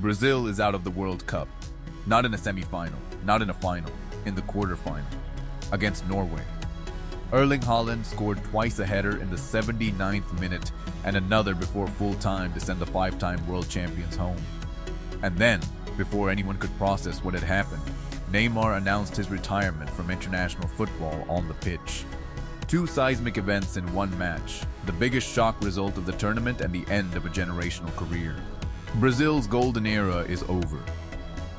Brazil is out of the World Cup. Not in a semifinal, not in a final, in the quarterfinal. Against Norway. Erling Haaland scored twice a header in the 79th minute and another before full time to send the five-time world champions home. And then, before anyone could process what had happened, Neymar announced his retirement from international football on the pitch. Two seismic events in one match, the biggest shock result of the tournament and the end of a generational career. Brazil's golden era is over.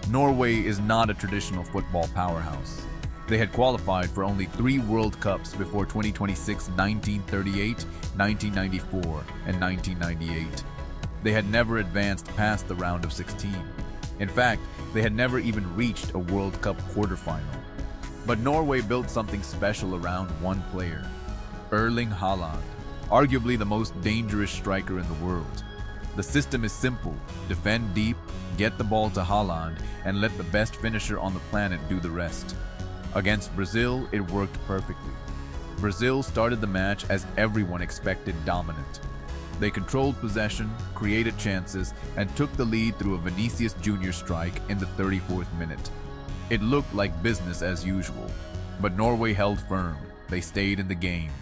Norway is not a traditional football powerhouse. They had qualified for only 3 World Cups before 2026, 1938, 1994, and 1998. They had never advanced past the round of 16. In fact, they had never even reached a World Cup quarterfinal. But Norway built something special around one player, Erling Haaland, arguably the most dangerous striker in the world. The system is simple: defend deep, get the ball to Haaland, and let the best finisher on the planet do the rest. Against Brazil, it worked perfectly. Brazil started the match as everyone expected dominant. They controlled possession, created chances, and took the lead through a Vinicius Jr. strike in the 34th minute. It looked like business as usual, but Norway held firm. They stayed in the game.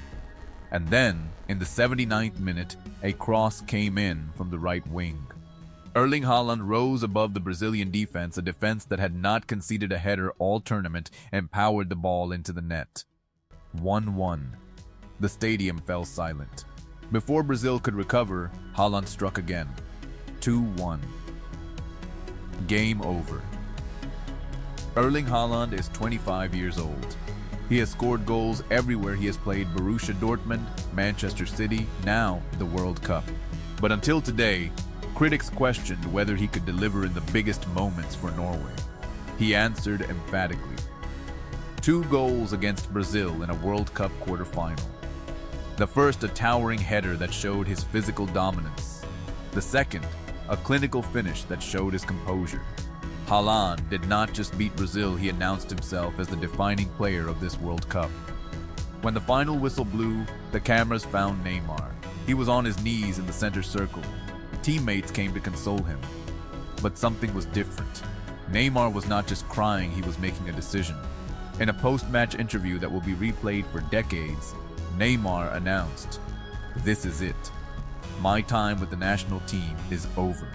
And then, in the 79th minute, a cross came in from the right wing. Erling Haaland rose above the Brazilian defense, a defense that had not conceded a header all tournament, and powered the ball into the net. 1-1. The stadium fell silent. Before Brazil could recover, Haaland struck again. 2-1. Game over. Erling Haaland is 25 years old. He has scored goals everywhere he has played: Borussia Dortmund, Manchester City, now the World Cup. But until today, critics questioned whether he could deliver in the biggest moments for Norway. He answered emphatically. 2 goals against Brazil in a World Cup quarterfinal. The first, a towering header that showed his physical dominance. The second, a clinical finish that showed his composure. Haaland did not just beat Brazil, he announced himself as the defining player of this World Cup. When the final whistle blew, the cameras found Neymar. He was on his knees in the center circle. Teammates came to console him. But something was different. Neymar was not just crying, he was making a decision. In a post-match interview that will be replayed for decades, Neymar announced, "This is it. My time with the national team is over."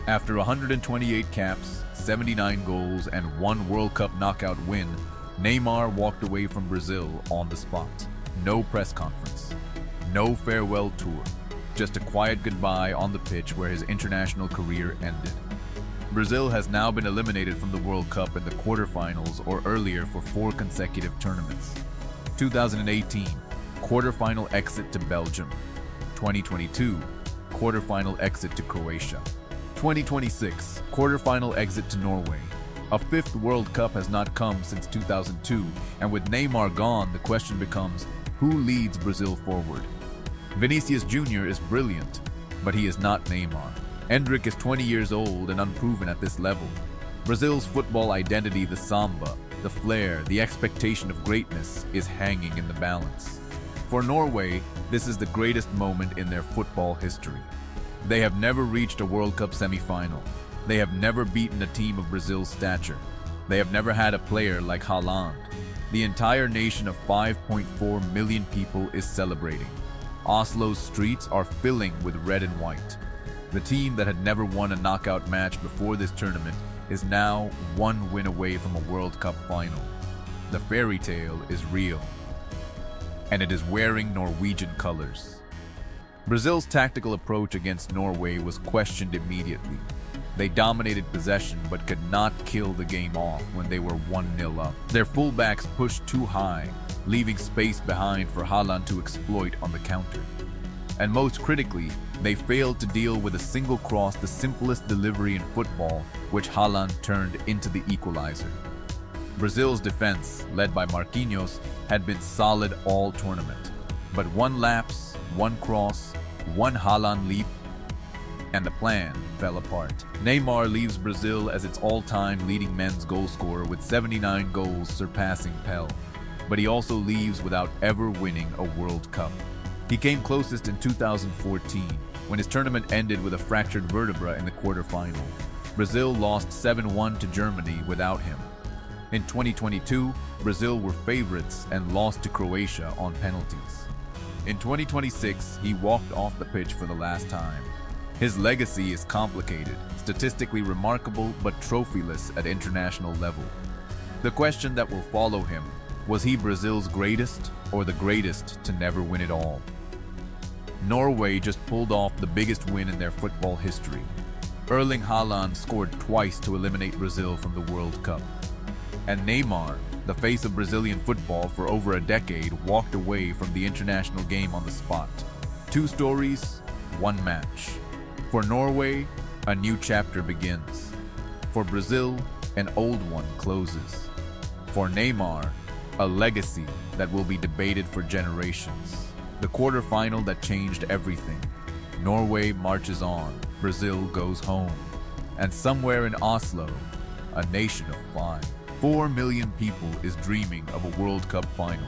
After 128 caps, 79 goals, and 1 World Cup knockout win, Neymar walked away from Brazil on the spot. No press conference. No farewell tour. Just a quiet goodbye on the pitch where his international career ended. Brazil has now been eliminated from the World Cup in the quarterfinals or earlier for 4 consecutive tournaments. 2018, quarterfinal exit to Belgium. 2022, quarterfinal exit to Croatia. 2026, quarterfinal exit to Norway. A 5th World Cup has not come since 2002, and with Neymar gone, the question becomes, who leads Brazil forward? Vinicius Jr. is brilliant, but he is not Neymar. Endrick is 20 years old and unproven at this level. Brazil's football identity, the samba, the flair, the expectation of greatness, is hanging in the balance. For Norway, this is the greatest moment in their football history. They have never reached a World Cup semifinal. They have never beaten a team of Brazil's stature. They have never had a player like Haaland. The entire nation of 5.4 million people is celebrating. Oslo's streets are filling with red and white. The team that had never won a knockout match before this tournament is now 1 win away from a World Cup final. The fairy tale is real, and it is wearing Norwegian colors. Brazil's tactical approach against Norway was questioned immediately. They dominated possession but could not kill the game off when they were 1-0 up. Their fullbacks pushed too high, leaving space behind for Haaland to exploit on the counter. And most critically, they failed to deal with a single cross, the simplest delivery in football, which Haaland turned into the equalizer. Brazil's defense, led by Marquinhos, had been solid all tournament. But 1 lapse, 1 cross, 1 Haaland leap, and the plan fell apart. Neymar leaves Brazil as its all-time leading men's goal scorer with 79 goals, surpassing Pelé. But he also leaves without ever winning a World Cup. He came closest in 2014, when his tournament ended with a fractured vertebra in the quarterfinal. Brazil lost 7-1 to Germany without him. In 2022, Brazil were favorites and lost to Croatia on penalties. In 2026, he walked off the pitch for the last time. His legacy is complicated, statistically remarkable, but trophyless at international level. The question that will follow him: was he Brazil's greatest or the greatest to never win it all? Norway just pulled off the biggest win in their football history. Erling Haaland scored twice to eliminate Brazil from the World Cup. And Neymar, the face of Brazilian football for over a decade, walked away from the international game on the spot. 2 stories, 1 match. For Norway, a new chapter begins. For Brazil, an old one closes. For Neymar, a legacy that will be debated for generations. The quarterfinal that changed everything. Norway marches on, Brazil goes home. And somewhere in Oslo, a nation of 4 million people is dreaming of a World Cup final.